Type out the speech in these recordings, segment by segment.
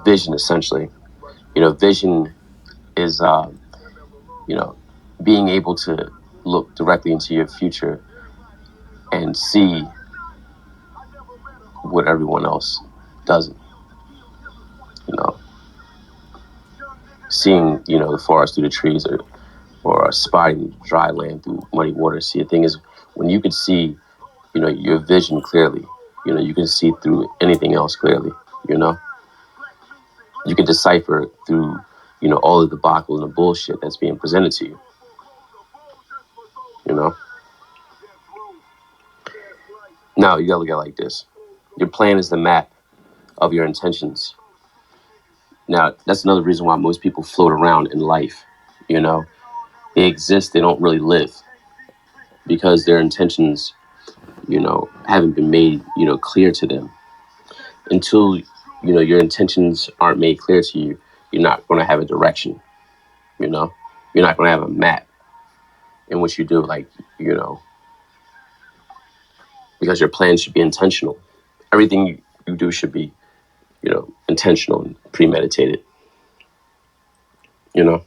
vision, essentially. Vision is, being able to look directly into your future and see what everyone else doesn't. You know, seeing, the forest through the trees, or spotting dry land through muddy water. See, the thing is, when you can see, your vision clearly, you can see through anything else clearly, you know? You can decipher through, all of the debacle and the bullshit that's being presented to you, you know? Now, you gotta look at it like this. Your plan is the map of your intentions. Now, that's another reason why most people float around in life, you know? They exist, they don't really live, because their intentions, haven't been made, clear to them. Until, your intentions aren't made clear to you, you're not going to have a direction, you know? You're not going to have a map in which you do, like, you know, because your plan should be intentional. Everything you do should be, intentional and premeditated, you know?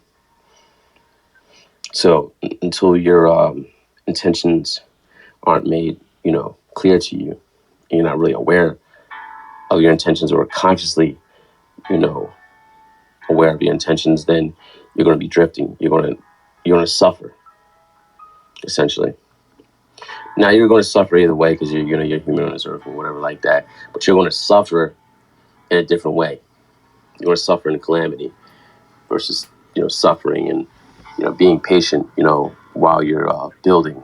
So until your intentions aren't made, clear to you, and you're not really aware of your intentions, or consciously, you know, aware of your intentions, then you're going to be drifting. You're going to suffer, essentially. Now, you're going to suffer either way, because you're human on this earth or whatever like that. But you're going to suffer in a different way. You're going to suffer in calamity versus, suffering and, being patient, while you're building.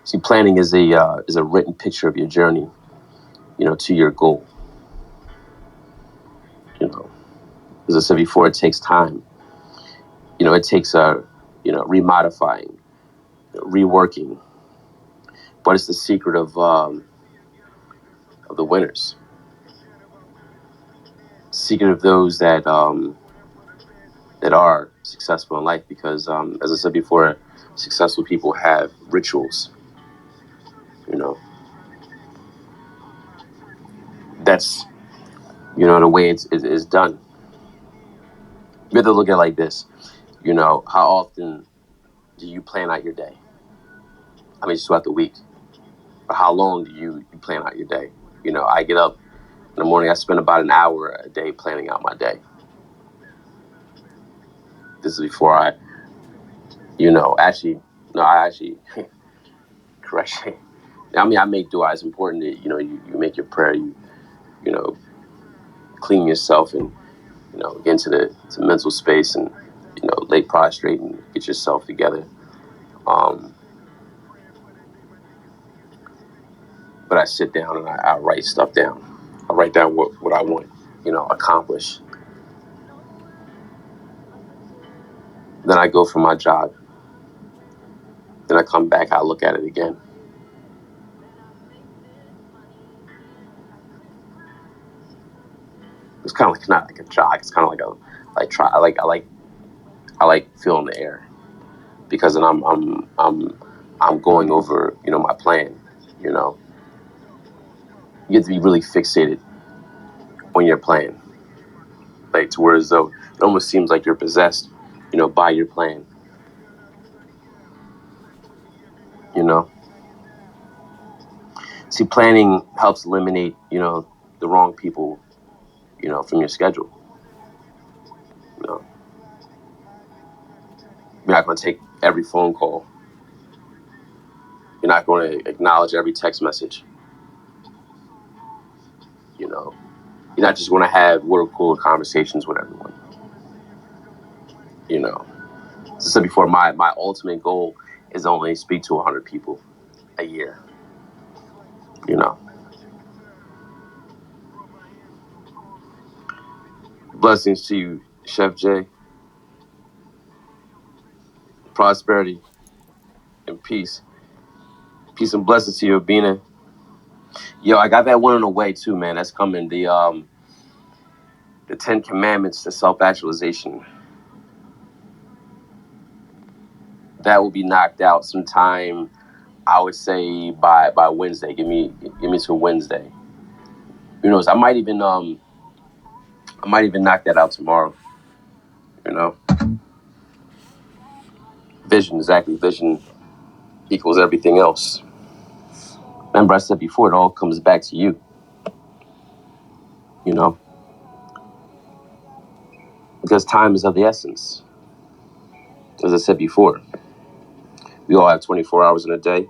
See, planning is a written picture of your journey, to your goal. You know, as I said before, it takes time. It takes remodifying, reworking, but it's the secret of the winners. Secret of those that are successful in life, because, as I said before, successful people have rituals. You know, that's, the way it's done. You have to look at it like this. How often do you plan out your day? I mean, just throughout the week. Or how long do you plan out your day? I get up in the morning. I spend about an hour a day planning out my day. This is before actually, no, I actually, correction. I mean, I make dua. It's important that, you make your prayer, you know, clean yourself, and, get into the mental space, and, lay prostrate and get yourself together. Um, but I sit down and I write stuff down. I write down what I want, accomplish. Then I go for my jog. Then I come back, I look at it again. It's kind of like, not like a jog. It's kind of like I like feeling the air, because then I'm going over, my plan. You know, you have to be really fixated on your plan, like, to where, as though it almost seems like you're possessed, by your plan. You know, see, planning helps eliminate, the wrong people, from your schedule. You know, you're not going to take every phone call. You're not going to acknowledge every text message. You know, you're not just going to have water cooler conversations with everyone. You know, as I said before, my ultimate goal is only speak to 100 people a year. You know, blessings to you, Chef J. Prosperity and peace. Peace and blessings to you, Abina. Yo, I got that one on the way too, man. That's coming. The 10 Commandments to self-actualization. That will be knocked out sometime, I would say, by Wednesday. Give me till Wednesday. Who knows? I might even knock that out tomorrow. You know, vision, exactly. Vision equals everything else. Remember, I said before, it all comes back to you. You know, because time is of the essence. As I said before, we all have 24 hours in a day,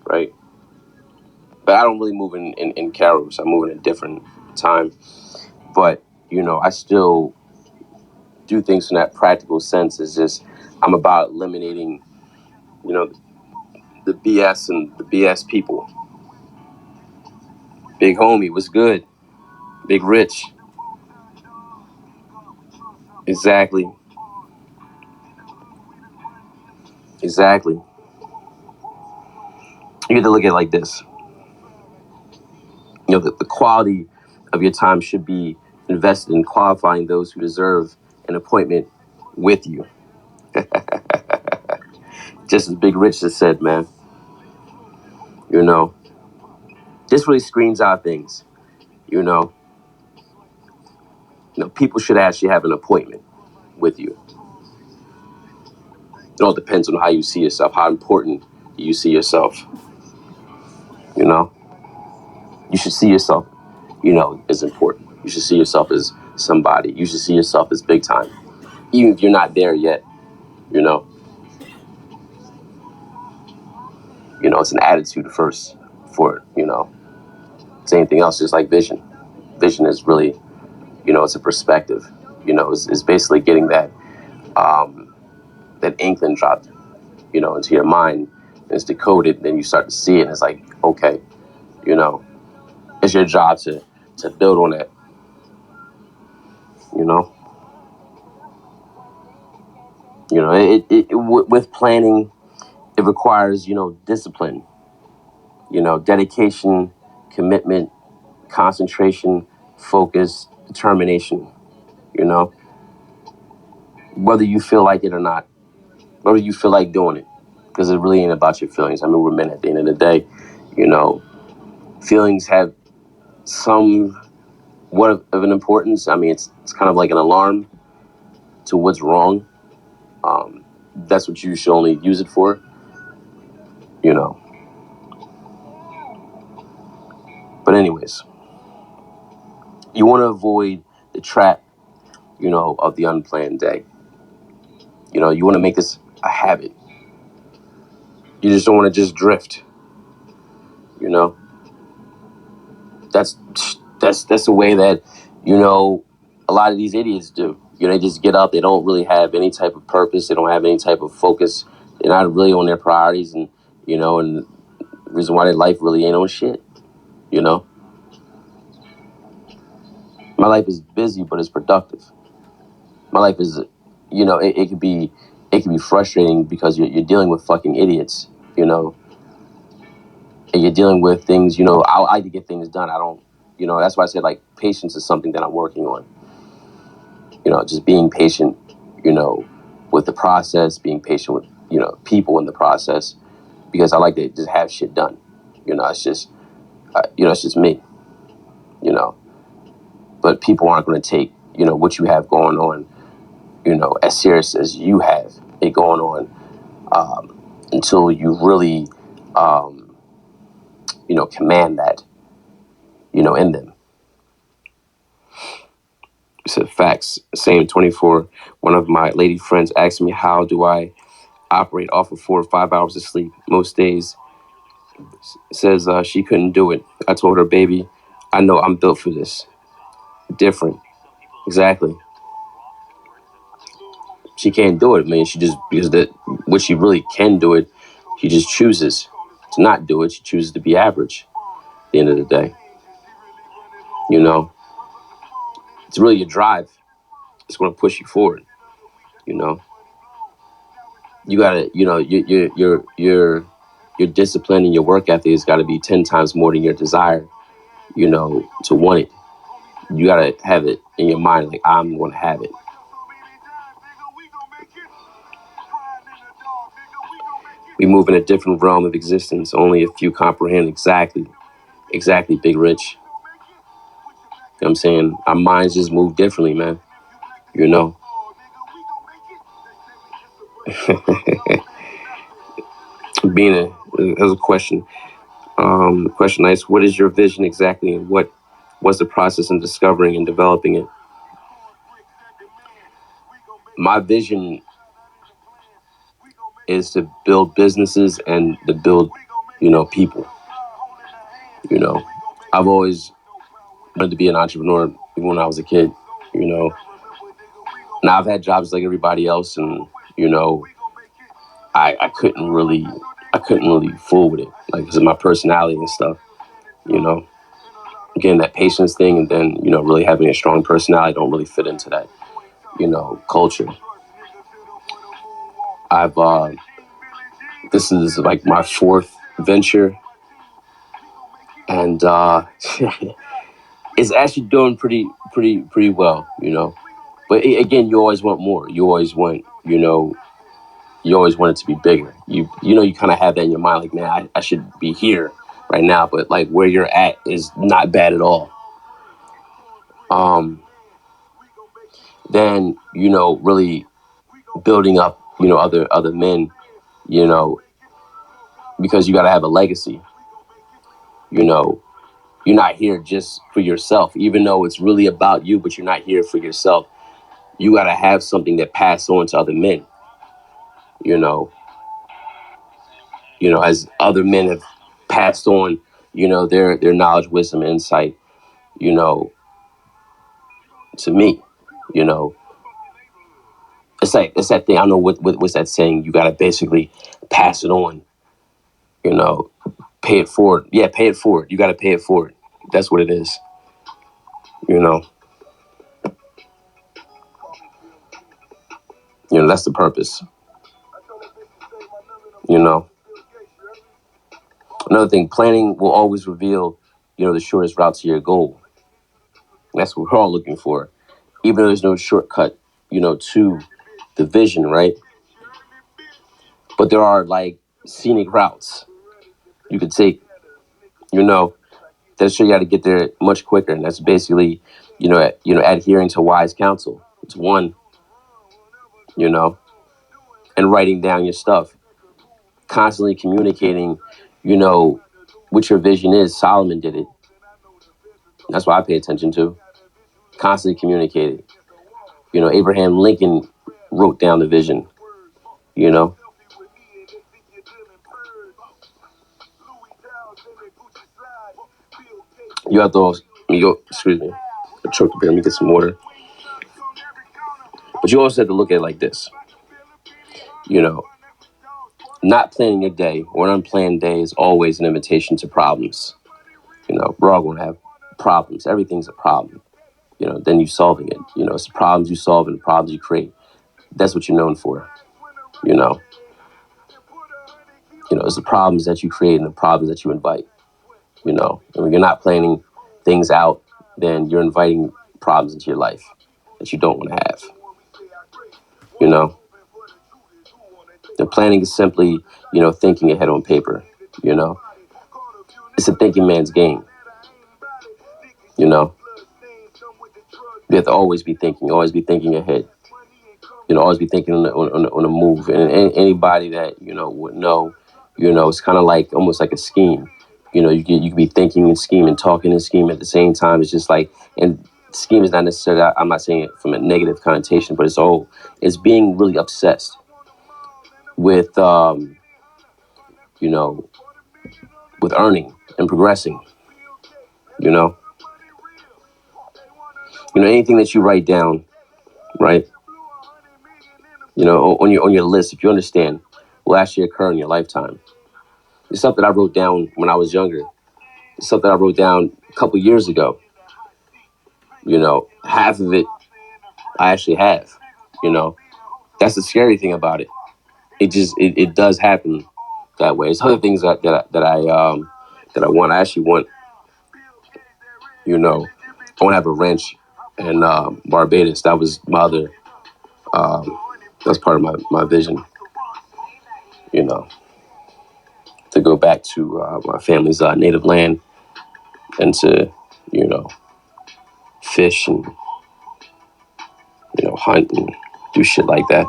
right? But I don't really move in Kairos. I move in a different time. But, I still do things in that practical sense. It's just, I'm about eliminating, you know, the BS and the BS people. Big homie, what's good? Big Rich. Exactly. Exactly. You have to look at it like this. The quality of your time should be invested in qualifying those who deserve an appointment with you. Just as Big Rich just said, man, you know, this really screens out things. You know, people should actually have an appointment with you. It all depends on how you see yourself, how important you see yourself. You know, you should see yourself, as important. You should see yourself as somebody. You should see yourself as big time, even if you're not there yet. You know, it's an attitude first for it. It's anything else, just like vision. Vision is really, it's a perspective. It's basically getting that inkling dropped, into your mind, and it's decoded. Then you start to see it, and it's like, okay, you know, it's your job to build on that. You know, with planning, it requires discipline, dedication, commitment, concentration, focus, determination. You know, whether you feel like it or not, whether you feel like doing it, because it really ain't about your feelings. I mean, we're men at the end of the day. You know, feelings have some what of an importance. I mean, it's kind of like an alarm to what's wrong. That's what you should only use it for. You know. But anyways, you want to avoid the trap, of the unplanned day. You want to make this a habit. You just don't want to just drift. You know, that's that's the way that a lot of these idiots do. They just get up. They don't really have any type of purpose. They don't have any type of focus. They're not really on their priorities, and and the reason why their life really ain't on shit. You know, my life is busy, but it's productive. My life is, it could be frustrating because you're dealing with fucking idiots. You know, and you're dealing with things. I like to get things done. I don't. That's why I said, like, patience is something that I'm working on. Just being patient. With the process, being patient with people in the process, because I like to just have shit done. It's just it's just me. You know, but people aren't going to take what you have going on as serious as you have it going on, until you really command that in them. Said facts. Same 24. One of my lady friends asked me, how do I operate off of 4 or 5 hours of sleep most days? Says she couldn't do it. I told her, baby, I know I'm built for this. Different. Exactly. She can't do it, man. She just, because that what she really can do it, she just chooses to not do it. She chooses to be average at the end of the day. It's really your drive. It's going to push you forward. You know, you gotta, your discipline and your work ethic has got to be 10 times more than your desire, to want it. You gotta have it in your mind, like, I'm going to have it. We move in a different realm of existence. Only a few comprehend. Exactly, Big Rich. what I'm saying? Our minds just move differently, man. You know? Being as a question. The question is, what is your vision exactly, and what's the process in discovering and developing it? My vision is to build businesses and to build, people. You know, I've always wanted to be an entrepreneur even when I was a kid. You know, now I've had jobs like everybody else, and you know, I couldn't really fool with it, like because of my personality and stuff. You know, again, that patience thing, and then really having a strong personality don't really fit into that culture. I've This is like my fourth venture, and it's actually doing pretty well. But again, you always want more. You always want it to be bigger. You kind of have that in your mind, like, man, I should be here right now, but like where you're at is not bad at all. Um, then really building up other men, you know, because you got to have a legacy. You know, you're not here just for yourself, even though it's really about you, but you're not here for yourself. You got to have something that pass on to other men. You know, as other men have passed on, their knowledge, wisdom, insight, you know, to me. You know, it's that thing. I don't know what's that saying. You got to basically pass it on. You know, pay it forward. Yeah, pay it forward. You got to pay it forward. That's what it is. You know, that's the purpose. You know, another thing, planning will always reveal, the shortest route to your goal. That's what we're all looking for. Even though there's no shortcut, to the vision, right? But there are like scenic routes you could take, you know, that show you how to get there much quicker. And that's basically, adhering to wise counsel. It's one, you know, and writing down your stuff, constantly communicating, what your vision is. Solomon did it. That's what I pay attention to. Constantly communicating. Abraham Lincoln wrote down the vision, you know. You have to, excuse me, I choked a bit. Let me get some water. But you also have to look at it like this, you know, not planning a day or an unplanned day is always an invitation to problems. We're all going to have problems. Everything's a problem. Then you solving it. It's the problems you solve and the problems you create. That's what you're known for. You know, it's the problems that you create and the problems that you invite. And when you're not planning things out, then you're inviting problems into your life that you don't want to have. You know, the planning is simply, thinking ahead on paper. You know, it's a thinking man's game. You know, you have to always be thinking ahead. Always be thinking on the move. And anybody that would know, it's kind of like almost like a scheme. You could be thinking and scheming, talking and scheming at the same time. It's just like, and scheme is not necessarily, I'm not saying it from a negative connotation, but it's being really obsessed with, you know, with earning and progressing. You know, anything that you write down, right? On your list, if you understand, will actually occur in your lifetime. It's something I wrote down when I was younger. It's something I wrote down a couple years ago. Half of it I actually have. That's the scary thing about it. It does happen that way. It's other things that I want. I actually want, I want to have a ranch in Barbados. That was my other. That's part of my vision. To go back to my family's native land and to, you know, fish and, hunt and do shit like that.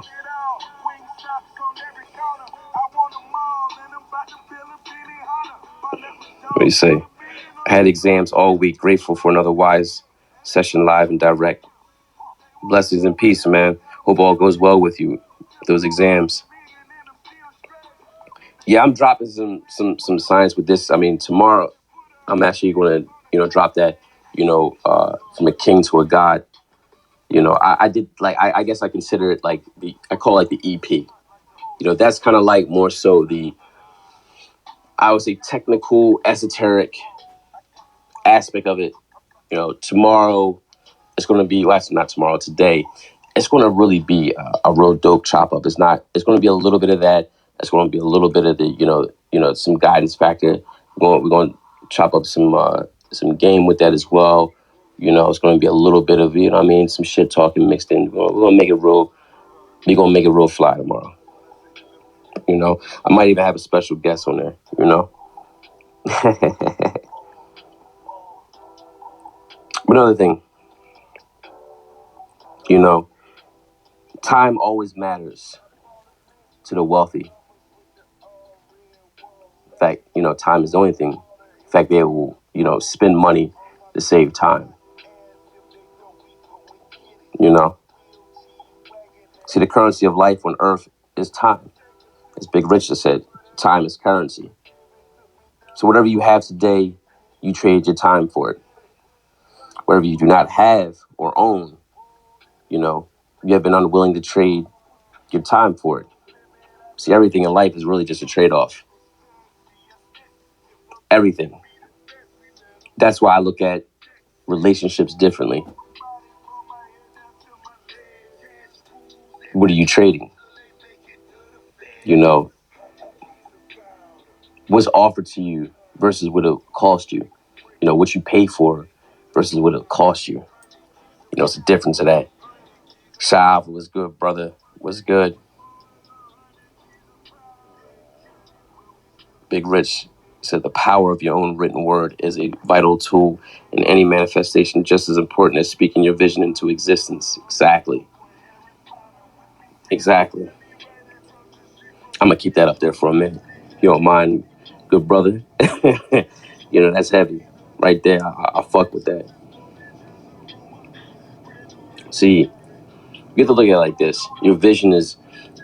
What do you say? I had exams all week. Grateful for another wise session live and direct. Blessings and peace, man. Hope all goes well with you. Those exams. Yeah, I'm dropping some science with this. I mean, tomorrow I'm actually going to, drop that, from a king to a god. I did I guess I consider it like I call it the EP. That's kind of like more so I would say technical, esoteric aspect of it. Tomorrow it's going to be, well, actually not tomorrow, today. It's going to really be a real dope chop up. It's going to be a little bit of that. It's going to be a little bit of the, some guidance factor. We're going to chop up some game with that as well. It's going to be a little bit of, some shit talking mixed in. We're going to make it real. We're going to make it real fly tomorrow. I might even have a special guest on there, Another thing, time always matters to the wealthy. In fact, time is the only thing. In fact, they will, spend money to save time. See, the currency of life on earth is time. As Big Rich just said, time is currency. So whatever you have today, you trade your time for it. Whatever you do not have or own, you have been unwilling to trade your time for it. See, everything in life is really just a trade-off. Everything. That's why I look at relationships differently. What are you trading? What's offered to you versus what it cost you. What you pay for versus what it cost you. It's a difference of that. Shav, what's good, brother? What's good? Big Rich said the power of your own written word is a vital tool in any manifestation, just as important as speaking your vision into existence. Exactly. I'm going to keep that up there for a minute. You don't mind, good brother? That's heavy. Right there, I fuck with that. See, you have to look at it like this. Your vision is,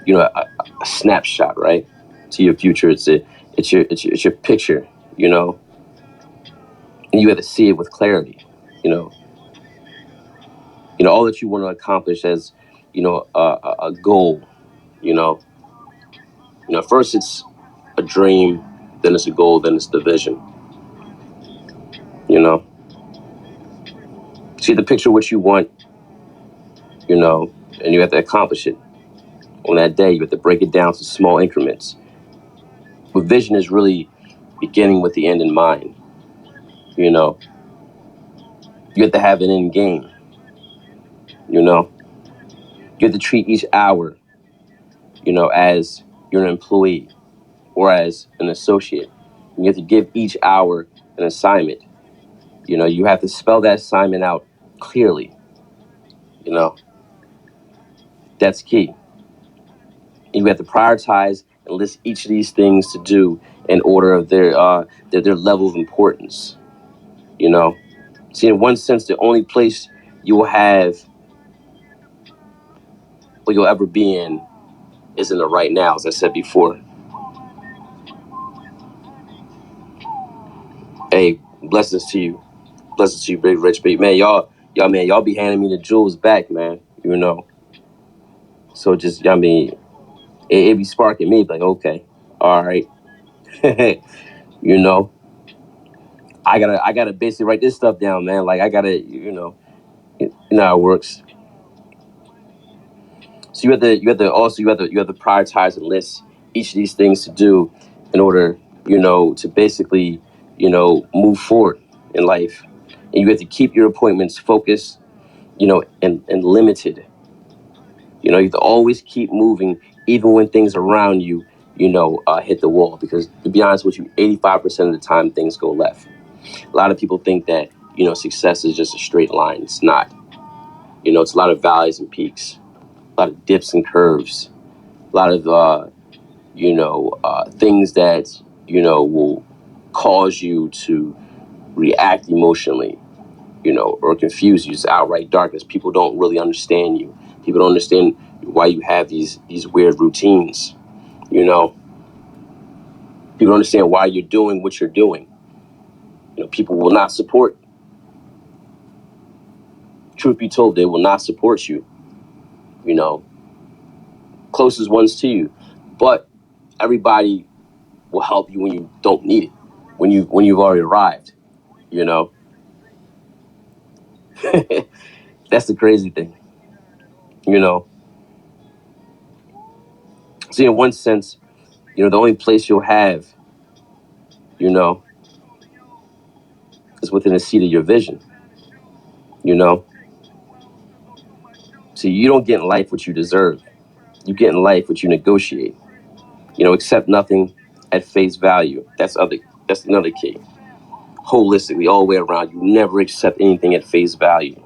a snapshot, right? To your future. It's your picture, and you have to see it with clarity, all that you want to accomplish as, a goal, first it's a dream, then it's a goal, then it's the vision, see the picture what you want, and you have to accomplish it on that day. You have to break it down to small increments. But vision is really beginning with the end in mind. You have to have an end game. You have to treat each hour, as you're an employee or as an associate. You have to give each hour an assignment. You have to spell that assignment out clearly. That's key. You have to prioritize and list each of these things to do in order of their level of importance. See, in one sense, the only place you will have or you'll ever be in is in the right now, as I said before. Hey, blessings to you. Blessings to you, Big Rich. Big man, y'all be handing me the jewels back, man. So just, it be sparking me, like, okay, all right. you know, I gotta basically write this stuff down, man. Like I gotta, how it works. So you have to prioritize and list each of these things to do in order, to basically, move forward in life. And you have to keep your appointments focused, and limited. You have to always keep moving, even when things around you, hit the wall. Because to be honest with you, 85% of the time things go left. A lot of people think that, success is just a straight line. It's not. It's a lot of valleys and peaks, a lot of dips and curves, a lot of things that will cause you to react emotionally, or confuse you. It's outright darkness. People don't really understand you. People don't understand why you have these weird routines. People don't understand why you're doing what you're doing. People will not support. Truth be told, they will not support you. Closest ones to you, but everybody will help you when you don't need it. When you've already arrived. You know, that's the crazy thing. You know, so in one sense, the only place you'll have, you know, is within the seat of your vision. You know, so you don't get in life what you deserve. You get in life what you negotiate. Accept nothing at face value. That's another key. Holistically, all the way around, you never accept anything at face value.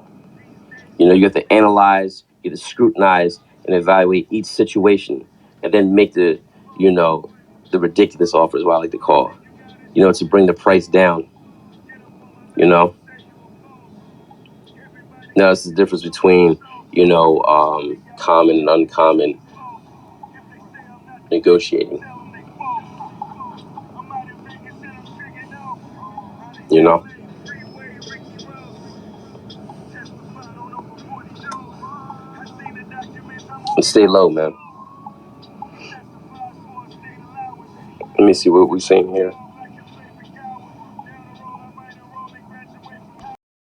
You have to analyze, you have to scrutinize, and evaluate each situation, and then make the ridiculous offer, is what I like to call. To bring the price down. You know, now it's the difference between common and uncommon negotiating. You know, and stay low, man. Let me see what we're saying here.